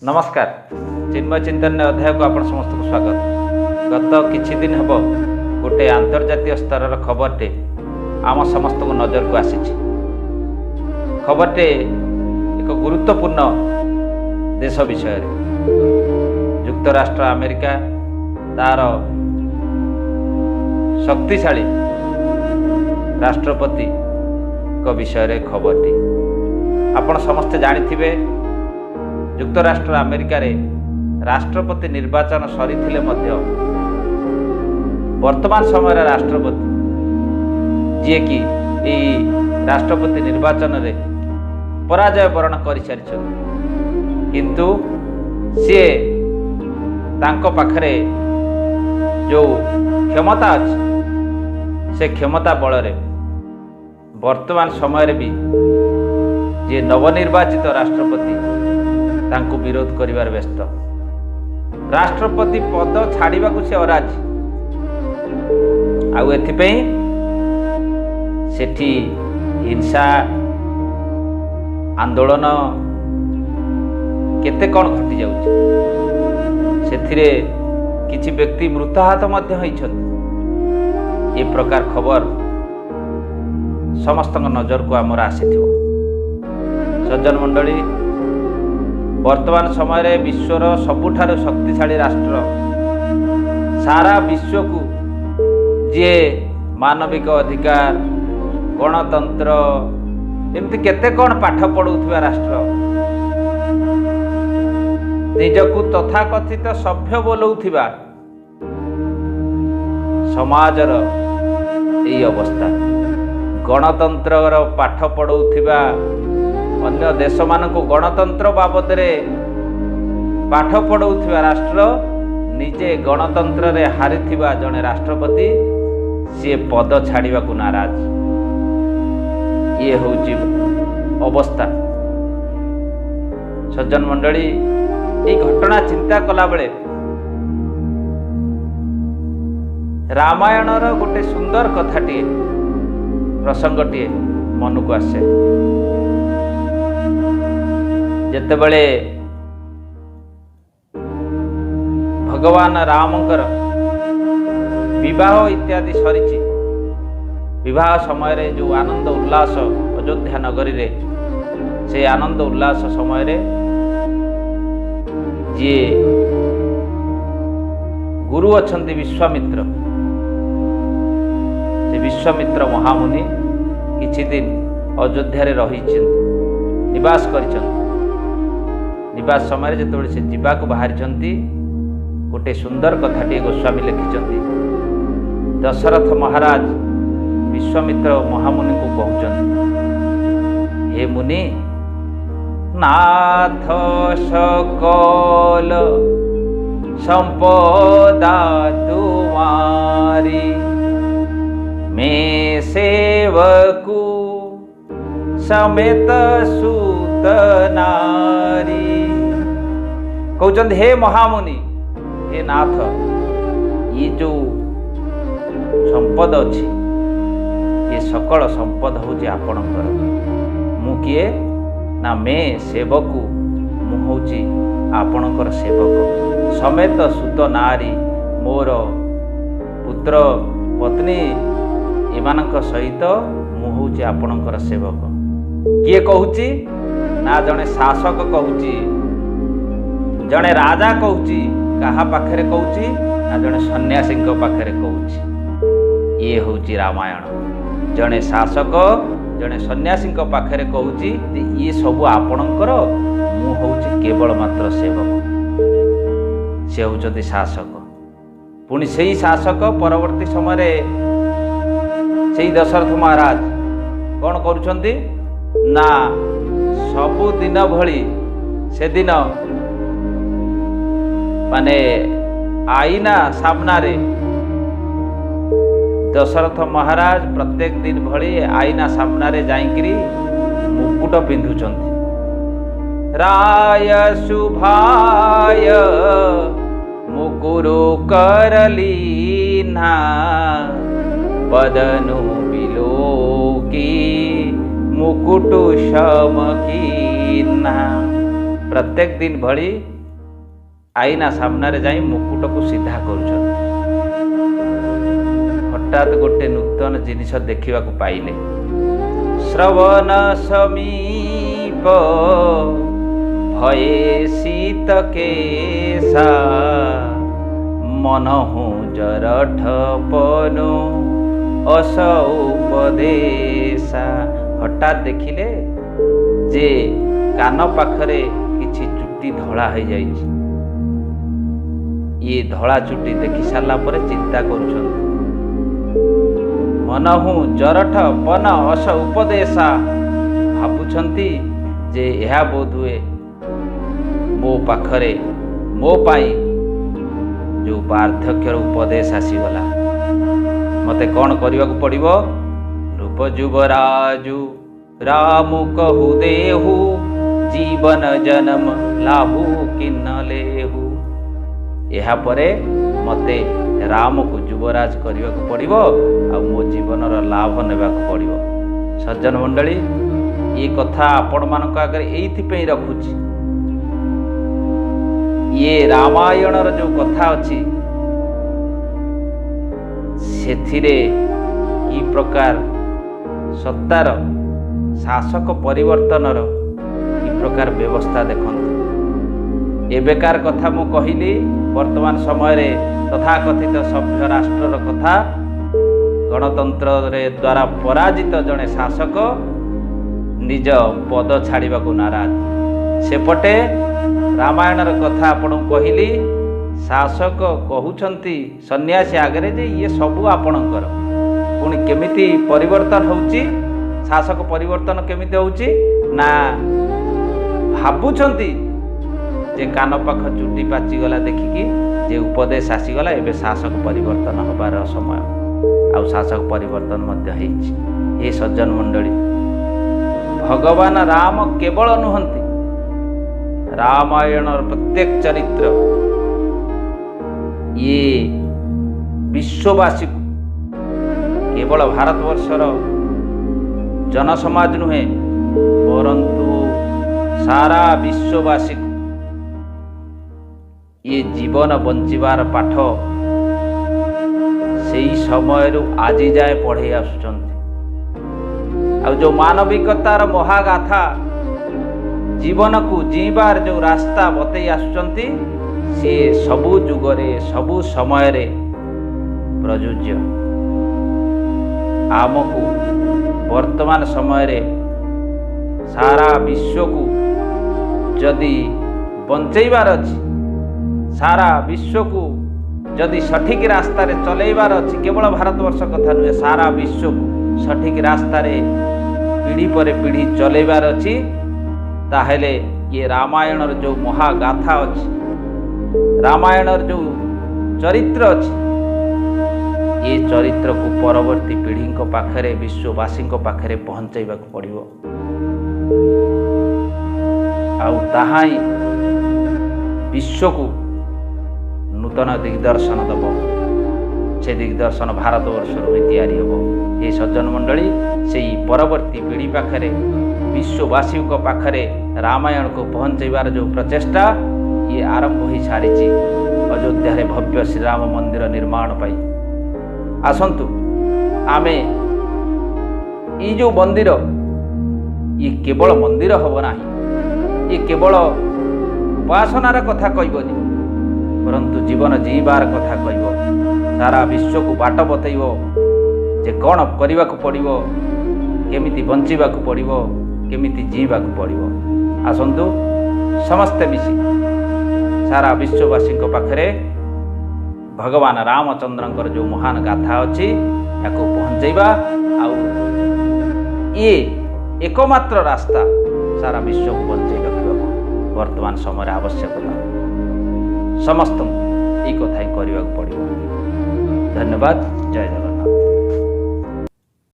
नमस्कार। चिन्मय चिंतन अध्याय को आपण समस्त को स्वागत। गत किछि दिन हेब गोटे आंतर्जातीय स्तर खबरटे आम समस्त को नजर को आसी। खबरटे एक गुरुत्वपूर्ण देश विषय युक्तराष्ट्र अमेरिका तार शक्तिशाली राष्ट्रपति को विषय खबरटी आपण समस्ते जानिथिबे। युक्तराष्ट्र अमेरिका रे राष्ट्रपति निर्वाचन सरी वर्तमान समय राष्ट्रपति जी कि राष्ट्रपति निर्वाचन रे पराजय वरण कर सारी किंतु सी तांको पाखरे जो क्षमता अच्छी से क्षमता बल रे वर्तमान समय भी जी नवनिर्वाचित राष्ट्रपति तांको विरोध करिवार व्यस्त। राष्ट्रपति पद छाड़िबा को से अराजी आउ एथिपई सेठी हिंसा आंदोलन केते कौन घटी जाउछि सेथिरे किछि व्यक्ति मृताहत मध्य होइछन्ति। ए प्रकार खबर समस्त नजर को आमर आसीथिबो। सज्जन मंडली, वर्तमान समय विश्वर सबुठार शक्तिशाली राष्ट्र सारा विश्व को जी मानविक अधिकार गणतंत्र एमती केते कौन पाठ पढ़ुवा राष्ट्र निजकू तथाकथित सभ्य बोलौथिबा समाजर यही अवस्था। गणतंत्र पाठ पढ़ुवा अन्य देश मानक गणतंत्र बाबद पाठ पढ़ुवा राष्ट्र निजे गणतंत्र रे हारिथिबा जने राष्ट्रपति सी पद छाड़िबा को नाराज। ये होची अवस्था। सज्जन मंडली, ये घटना चिंता कला बेले रामायण रो गोटे सुंदर कथाटी प्रसंगटी मन को आसे। जेतेबेले भगवान रामंकर विवाह इत्यादि सरीची, विवाह समय रे जो आनंद उल्लास अयोध्या नगरी रे से आनंद उल्लास समय रे जी गुरु अछंती विश्वामित्र, से विश्वामित्र महामुनि किछि दिन अयोध्या रे रही निवास करिछन्ति। निवास समय जेतेबेले से जीवाक बाहरी गोटे सुंदर कथाटी गोस्वामी लिखिछन्ति। दशरथ महाराज विश्वामित्र महामुनि को कहउछन्ति, हे मुनि, नाथ सकल संपदा तुम्हारी, मैं सेवकू समेत सुत नारी। कहउछन्ति, हे महामुनि, हे नाथ, ये जो संपद अच्छी ये सकल संपद हूँ आपणकर। मु किए ना मैं सेवकू मु हूँ आपणकर सेवक। समेत सुत नारी, मोर पुत्र पत्नी एमानक सहित मु हूँ आपणकर सेवक। किए कहूची ना जड़े शासक कहूची, जड़े राजा कहूची, कहा पाखरे कहूची ना जड़े सन्यासी पाखरे कहूची। ये हूँ रामायण। जड़े शासक जड़े सन्यासी पाखरे कहूची ये सब आपणकर, मु हूँ केवल मात्र सेवक। से हूँ शासक। पुणी से शासक परवर्ती समय से दशरथ महाराज कौन करुछंती ना सबु दिन भली से दिन माने आईना सामना रे दशरथ महाराज प्रत्येक दिन भली आईना सामना रे जाइकरी मुकुट पिंधुचंती। राय शुभाय मुकुरु करलीना, बदनु बिलोकी मुकुटु शमकीना। प्रत्येक दिन भली आईना सामने जाई मुकुट को सीधा करुछन। हठात गोटे नूतन जिनिस देखा पाइले। श्रवण समीप भये शीत केसा मनहु जरठ पनु अस उपदेशा। हठात देखिले जे कान पाखरे किछि चुट्टी धड़ा हो जाइछि। ये धड़ा चुट्टी देखि सारा पर चिंता करुछन। मनहु जरठ पन अस उपदेशा भाବୁछंती जे यह बोधुए मो पाखरे मो पाई जो वार्धक्यर उपदेश आसीगला। मते कौन करने को पड़िबो? रूप जुबराजु राम कहु देहु जीवन जन्म लाभु किन्न लेहु। यह परे मते राम को युवराज करने को पड़िबो आ मो जीवन लाभ नेबा को पड़िबो। सज्जन मंडली, ये कथा आपण मानक आगे एइथिपई रखुछि। ये रामायण जो कथा अच्छी सेथिरे कि प्रकार सत्तार शासक परिवर्तनर कि प्रकार व्यवस्था देखंतु। एबेकार कथा मु कहिली, वर्तमान समय रे तथाकथित सभ्य राष्ट्रर कथा। गणतंत्र रे द्वारा पराजित जड़े शासक निज पद छाड़वा को नाराज। सेपटे रामायणर कथा आपण कहली, शासक कहउछंती सन्यासी आगरे जे ये सबू आपणकर। पुणी केमिति परिवर्तन होउची? शासक परिवर्तन केमिति होउची ना भाबुछंती जे कान पाख चुट्टी पाचिगला देखिकी जे उपदेश आसीगला, एबे शासक परिवर्तन होबार समय आ शासक परिवर्तन मध्य हेछि। ए सज्जन मंडली, भगवान राम केवल नुहंती, रामायण प्रत्येक चरित्र ये विश्ववासी को केवल भारतवर्षर जनसमाज नुहे परंतु सारा विश्ववासी को ये जीवन बंचिबार पाठ से समय आज जाए पढ़े आसुचंती। आ जो मानविकतार महागाथा जीवन को जीवार जो रास्ता बतई आसुचंती सी सबु जुगरे सबु समय रे प्रयोज्य। आमको वर्तमान समय रे सारा विश्व को जदि बंचैबार अछि, सारा विश्व को जदि सठिक रास्ता रे चलैबार अछि, केवल भारतवर्ष कथा नुहे, सारा विश्व को सठिक रास्ता रे पीढ़ी पर पीढ़ी चलैबार अछि, ताहेले ये रामायण जो महागाथा अछि, रामायण जो चरित्र अछि, ये चरित्र को परवर्ती पीढ़ी पाखरे विश्ववासी पाखरे पहुंचाइबा को पड़िबो। आउ ताहाई विश्व को नूतन दिग्दर्शन दब। से दिग्दर्शन भारतवर्ष तैयारी हम। ये सज्जन मंडली से परवर्ती पीढ़ी पाखरे विश्ववासी पाखरे रामायण को पहुंचाइबार जो प्रचेष्टा ये आरंभ हो सारी। अयोध्या रे भव्य श्रीराम मंदिर निर्माण पाई आसंतु आमे ये जो मंदिर ये केवल मंदिर हम ना, ये केवल उपासनार कथा कहबनी, परंतु जीवन जीवार कथा कहब। सारा विश्व को बाट बतैब जे कौन करने को पड़ो, केमिति बंचिबा को पड़ो, केमिति जीवा को पड़ो। आसंतु समस्ते मिसी सारा विश्ववासी पाखरे भगवान रामचंद्रंकर जो महान गाथा अच्छी या पहुँचैबा। आउ ये एकमात्र रास्ता सारा विश्व को बंचै रखा वर्तमान समय आवश्यकता। समस्त यही कथा ही करने को पड़ो। धन्यवाद। जय जगन्नाथ।